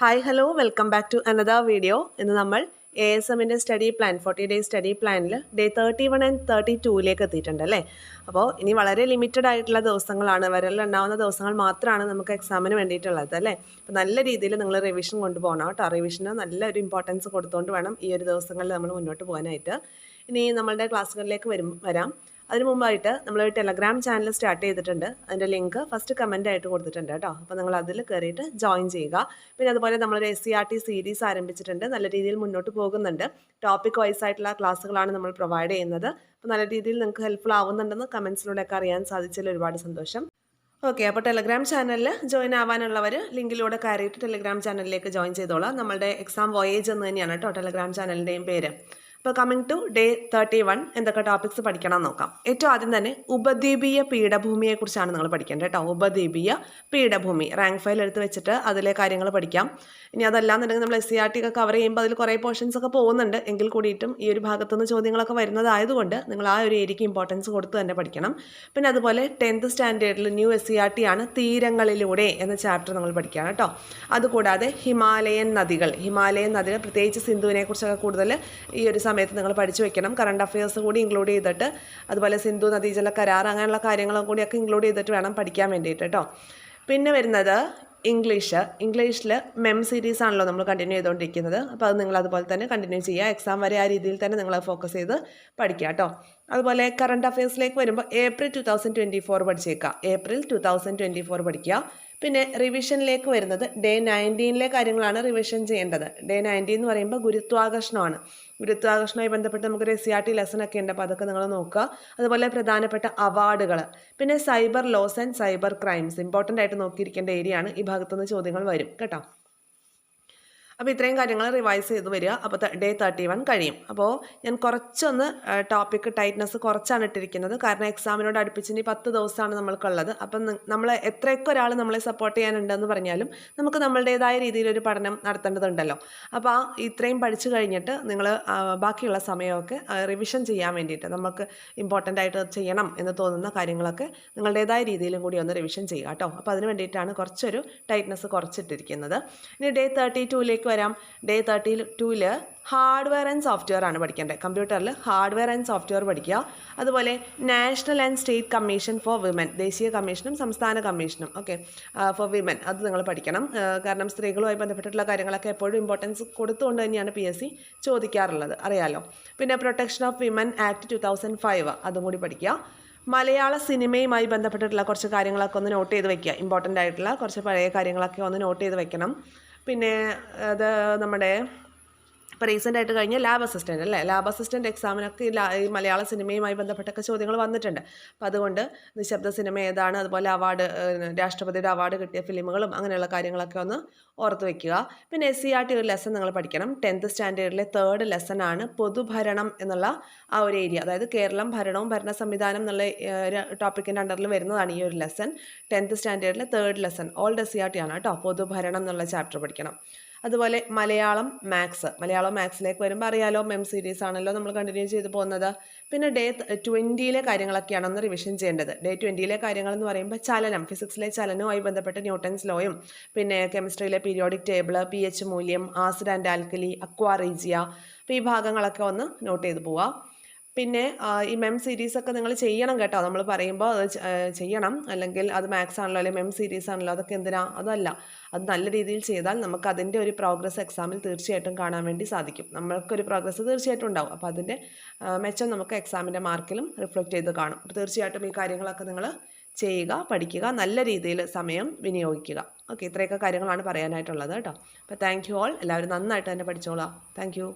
Hi hello welcome back to another video. ഇന്ന് നമ്മൾ ASMൻ്റെ സ്റ്റഡി പ്ലാൻ 40 ഡേയ്സ് സ്റ്റഡി പ്ലാനിൽ ഡേ 31 ആൻഡ് 32ലേക്ക് എത്തിയിട്ടുണ്ട് അല്ലേ. അപ്പോൾ ഇനി വളരെ ലിമിറ്റഡ് ആയിട്ടുള്ള ദിവസങ്ങളാണ്, വിരലിലുണ്ടാവുന്ന ദിവസങ്ങൾ മാത്രമാണ് നമുക്ക് എക്സാമിന് വേണ്ടിയിട്ടുള്ളത് അല്ലേ. അപ്പോൾ നല്ല രീതിയിൽ നിങ്ങൾ റിവിഷൻ കൊണ്ടുപോകണം കേട്ടോ. റിവിഷന് നല്ലൊരു ഇമ്പോർട്ടൻസ് കൊടുത്തുകൊണ്ട് വേണം ഈ ഒരു ദിവസങ്ങളിൽ നമ്മൾ മുന്നോട്ട് പോകാനായിട്ട്. ഇനി നമ്മളുടെ ക്ലാസ്സുകളിലേക്ക് വരാം. അതിന് മുമ്പായിട്ട് നമ്മളൊരു ടെലഗ്രാം ചാനൽ സ്റ്റാർട്ട് ചെയ്തിട്ടുണ്ട്. അതിൻ്റെ ലിങ്ക് ഫസ്റ്റ് കമൻ്റ് ആയിട്ട് കൊടുത്തിട്ടുണ്ട് കേട്ടോ. അപ്പോൾ നിങ്ങൾ അതിൽ കയറിയിട്ട് ജോയിൻ ചെയ്യുക. പിന്നെ അതുപോലെ നമ്മളൊരു SCRT സീരീസ് ആരംഭിച്ചിട്ടുണ്ട്. നല്ല രീതിയിൽ മുന്നോട്ട് പോകുന്നുണ്ട്. ടോപ്പിക് വൈസ് ആയിട്ടുള്ള ക്ലാസ്സുകളാണ് നമ്മൾ പ്രൊവൈഡ് ചെയ്യുന്നത്. അപ്പോൾ നല്ല രീതിയിൽ നിങ്ങൾക്ക് ഹെൽപ്ഫുൾ ആവുന്നുണ്ടെന്ന് കമൻസിലൂടെയൊക്കെ അറിയാൻ സാധിച്ചതിൽ ഒരുപാട് സന്തോഷം. ഓക്കെ, അപ്പോൾ ടെലഗ്രാം ചാനലിൽ ജോയിൻ ആവാനുള്ളവർ ലിങ്കിലൂടെ കയറിയിട്ട് ടെലഗ്രാം ചാനലിലേക്ക് ജോയിൻ ചെയ്തോളാം. നമ്മളുടെ എക്സാം വോയേജ് എന്ന് തന്നെയാണ് കേട്ടോ ടെലഗ്രാം ചാനലിൻ്റെയും പേര്. അപ്പോൾ കമ്മിങ് ടു ഡേ 31 എന്തൊക്കെ ടോപ്പിക്സ് പഠിക്കണം നോക്കാം. ഏറ്റവും ആദ്യം തന്നെ ഉപദ്വീപീയ പീഠഭൂമിയെക്കുറിച്ചാണ് നിങ്ങൾ പഠിക്കേണ്ടത് കേട്ടോ. ഉപദ്വീപീയ പീഠഭൂമി റാങ്ക് ഫയൽ എടുത്ത് വെച്ചിട്ട് അതിലെ കാര്യങ്ങൾ പഠിക്കാം. ഇനി അതല്ലാന്നുണ്ടെങ്കിൽ നമ്മൾ SCRT ഒക്കെ കവർ ചെയ്യുമ്പോൾ അതിൽ കുറേ പോർഷൻസ് ഒക്കെ പോകുന്നുണ്ട്. എങ്കിൽ കൂടിയിട്ടും ഈ ഒരു ഭാഗത്തുനിന്ന് ചോദ്യങ്ങളൊക്കെ വരുന്നതായതുകൊണ്ട് നിങ്ങൾ ആ ഒരു ഏരിയയ്ക്ക് ഇമ്പോർട്ടൻസ് കൊടുത്ത് തന്നെ പഠിക്കണം. പിന്നെ അതുപോലെ 10th സ്റ്റാൻഡേർഡിൽ ന്യൂ SCRT ആണ് തീരങ്ങളിലൂടെ എന്ന ചാപ്റ്റർ നമ്മൾ പഠിക്കുകയാണ് കേട്ടോ. അതുകൂടാതെ ഹിമാലയൻ നദികൾ പ്രത്യേകിച്ച് സിന്ധുവിനെ കുറിച്ചൊക്കെ കൂടുതൽ ഈ ഒരു സമയത്ത് നിങ്ങൾ പഠിച്ചു വെക്കണം. കറണ്ട് അഫയേഴ്സ് കൂടി ഇൻക്ലൂഡ് ചെയ്തിട്ട്, അതുപോലെ സിന്ധു നദീജല കരാർ അങ്ങനെയുള്ള കാര്യങ്ങളും കൂടിയൊക്കെ ഇൻക്ലൂഡ് ചെയ്തിട്ട് വേണം പഠിക്കാൻ വേണ്ടിയിട്ട് കേട്ടോ. പിന്നെ വരുന്നത് ഇംഗ്ലീഷിൽ MEM സീരീസ് ആണല്ലോ നമ്മൾ കണ്ടിന്യൂ ചെയ്തുകൊണ്ടിരിക്കുന്നത്. അപ്പോൾ അത് നിങ്ങൾ അതുപോലെ തന്നെ കണ്ടിന്യൂ ചെയ്യുക. എക്സാം വരെ ആ രീതിയിൽ തന്നെ നിങ്ങൾ ഫോക്കസ് ചെയ്ത് പഠിക്കുക കേട്ടോ. അതുപോലെ കറണ്ട് അഫയേഴ്സിലേക്ക് വരുമ്പോൾ ഏപ്രിൽ 2024 പഠിച്ചേക്കുക. ഏപ്രിൽ 2024 പഠിക്കുക. പിന്നെ റിവിഷനിലേക്ക് വരുന്നത് ഡേ 19ലെ കാര്യങ്ങളാണ് റിവിഷൻ ചെയ്യേണ്ടത്. ഡേ 19 എന്ന് പറയുമ്പോൾ ഗുരുത്വാകർഷണമാണ്. ഗുരുത്വാകർഷണവുമായി ബന്ധപ്പെട്ട് നമുക്കൊരു SCRT ലെസൺ ഒക്കെ ഉണ്ട്. അപ്പോൾ അതൊക്കെ നിങ്ങൾ നോക്കുക. അതുപോലെ പ്രധാനപ്പെട്ട അവാർഡുകൾ, പിന്നെ cyber laws and cyber crimes important ആയിട്ട് നോക്കിയിരിക്കേണ്ട ഏരിയ ആണ്. ഈ ഭാഗത്തുനിന്ന് ചോദ്യങ്ങൾ വരും കേട്ടോ. അപ്പോൾ ഇത്രയും കാര്യങ്ങൾ റിവൈസ് ചെയ്ത് വരിക. അപ്പോൾ ഡേ 31 കഴിയും. അപ്പോൾ ഞാൻ കുറച്ചൊന്ന് ടോപ്പിക്ക് ടൈറ്റ്നസ് കുറച്ചാണ് ഇട്ടിരിക്കുന്നത്. കാരണം എക്സാമിനോട് അടുപ്പിച്ച് ഇനി 10 ദിവസമാണ് നമ്മൾക്കുള്ളത്. അപ്പം നമ്മൾ എത്രയൊക്കെ ഒരാൾ നമ്മളെ സപ്പോർട്ട് ചെയ്യാനുണ്ടെന്ന് പറഞ്ഞാലും നമുക്ക് നമ്മളുടേതായ രീതിയിലൊരു പഠനം നടത്തേണ്ടതുണ്ടല്ലോ. അപ്പോൾ ഇത്രയും പഠിച്ചു കഴിഞ്ഞിട്ട് നിങ്ങൾ ബാക്കിയുള്ള സമയമൊക്കെ റിവിഷൻ ചെയ്യാൻ വേണ്ടിയിട്ട് നമുക്ക് ഇമ്പോർട്ടൻ്റ് ആയിട്ട് ചെയ്യണം എന്ന് തോന്നുന്ന കാര്യങ്ങളൊക്കെ നിങ്ങളുടേതായ രീതിയിലും കൂടി ഒന്ന് റിവിഷൻ ചെയ്യുക കേട്ടോ. അപ്പോൾ അതിന് വേണ്ടിയിട്ടാണ് കുറച്ചൊരു ടൈറ്റ്നസ് കുറച്ചിട്ടിരിക്കുന്നത്. ഇനി ഡേ 32ലേക്ക് വരാം. ഡേ 32ൽ ഹാർഡ്വെയർ ആൻഡ് സോഫ്റ്റ്വെയർ ആണ് പഠിക്കേണ്ടത്. കമ്പ്യൂട്ടറിൽ ഹാർഡ്വെയർ ആൻഡ് സോഫ്റ്റ്വെയർ പഠിക്കുക. അതുപോലെ national and state commission for women, ദേശീയ കമ്മീഷനും സംസ്ഥാന കമ്മീഷനും ഫോർ വിമൻ അത് നിങ്ങൾ പഠിക്കണം. കാരണം സ്ത്രീകളുമായി ബന്ധപ്പെട്ടിട്ടുള്ള കാര്യങ്ങളൊക്കെ എപ്പോഴും ഇമ്പോർട്ടൻസ് കൊടുത്തുകൊണ്ട് തന്നെയാണ് PSC ചോദിക്കാറുള്ളത്, അറിയാലോ. പിന്നെ പ്രൊട്ടക്ഷൻ ഓഫ് വിമൻ ആക്ട് 2005 അതും കൂടി പഠിക്കുക. മലയാള സിനിമയുമായി ബന്ധപ്പെട്ടിട്ടുള്ള കുറച്ച് കാര്യങ്ങളൊക്കെ ഒന്ന് നോട്ട് ചെയ്ത് വെക്കുക. ഇമ്പോർട്ടൻ്റ് ആയിട്ടുള്ള കുറച്ച് പഴയ കാര്യങ്ങളൊക്കെ ഒന്ന് നോട്ട് ചെയ്ത് വെക്കണം. പിന്നെ അത് നമ്മുടെ ഇപ്പോൾ റീസെൻ്റ് ആയിട്ട് കഴിഞ്ഞ ലാബ് അസിസ്റ്റൻ്റ് അല്ലേ, ലാബ് അസിസ്റ്റൻ്റ് എക്സാമിനൊക്കെ ഈ മലയാള സിനിമയുമായി ബന്ധപ്പെട്ടൊക്കെ ചോദ്യങ്ങൾ വന്നിട്ടുണ്ട്. അപ്പോൾ അതുകൊണ്ട് നിശബ്ദ സിനിമ ഏതാണ്, അതുപോലെ അവാർഡ് രാഷ്ട്രപതിയുടെ അവാർഡ് കിട്ടിയ ഫിലിമുകളും അങ്ങനെയുള്ള കാര്യങ്ങളൊക്കെ ഒന്ന് ഓർത്ത് വയ്ക്കുക. പിന്നെ SCRT ഒരു ലെസൺ നിങ്ങൾ പഠിക്കണം. 10th സ്റ്റാൻഡേർഡിലെ 3rd ലെസണാണ് പൊതുഭരണം എന്നുള്ള ആ ഒരു ഏരിയ. അതായത് കേരളം ഭരണവും ഭരണ സംവിധാനം എന്നുള്ള ടോപ്പിക്കിൻ്റെ അണ്ടറിൽ വരുന്നതാണ് ഈ ഒരു lesson. 10th സ്റ്റാൻഡേർഡിലെ 3rd lesson old SCRT ആണ് കേട്ടോ. പൊതുഭരണം എന്നുള്ള ചാപ്റ്റർ പഠിക്കണം. അതുപോലെ മലയാളം മാത്സിലേക്ക് വരുമ്പോൾ അറിയാലോ, MEM സീരീസ് ആണല്ലോ നമ്മൾ കണ്ടിന്യൂ ചെയ്ത് പോകുന്നത്. പിന്നെ ഡേ 20ലെ കാര്യങ്ങളൊക്കെയാണ് ഒന്ന് റിവിഷൻ ചെയ്യേണ്ടത്. ഡേ 20ലെ കാര്യങ്ങളെന്ന് പറയുമ്പോൾ ചലനം, ഫിസിക്സിലെ ചലനവുമായി ബന്ധപ്പെട്ട് ന്യൂട്ടൺസ് ലോയും, പിന്നെ കെമിസ്ട്രിയിലെ പീരിയോഡിക് ടേബിൾ, pH മൂല്യം, acid and alkali, aqua regia, അപ്പോൾ ഈ ഭാഗങ്ങളൊക്കെ ഒന്ന് നോട്ട് ചെയ്ത് പോവുക. പിന്നെ ഈ MEM സീരീസൊക്കെ നിങ്ങൾ ചെയ്യണം കേട്ടോ. നമ്മൾ പറയുമ്പോൾ അത് ചെയ്യണം, അല്ലെങ്കിൽ അത് മാത്സ് ആണല്ലോ അല്ലെങ്കിൽ MEM സീരീസ് ആണല്ലോ, അതൊക്കെ എന്തിനാ, അതല്ല. അത് നല്ല രീതിയിൽ ചെയ്താൽ നമുക്ക് അതിൻ്റെ ഒരു പ്രോഗ്രസ് എക്സാമിൽ തീർച്ചയായിട്ടും കാണാൻ വേണ്ടി സാധിക്കും. നമ്മൾക്കൊരു പ്രോഗ്രസ് തീർച്ചയായിട്ടും ഉണ്ടാവും. അപ്പോൾ അതിൻ്റെ മെച്ചം നമുക്ക് എക്സാമിൻ്റെ മാർക്കിലും റിഫ്ലക്റ്റ് ചെയ്ത് കാണും. അപ്പോൾ തീർച്ചയായിട്ടും ഈ കാര്യങ്ങളൊക്കെ നിങ്ങൾ ചെയ്യുക, പഠിക്കുക, നല്ല രീതിയിൽ സമയം വിനിയോഗിക്കുക. ഓക്കെ, ഇത്രയൊക്കെ കാര്യങ്ങളാണ് പറയാനായിട്ടുള്ളത് കേട്ടോ. അപ്പോൾ താങ്ക് യു ഓൾ. എല്ലാവരും നന്നായിട്ട് തന്നെ പഠിച്ചോളാം. Thank you.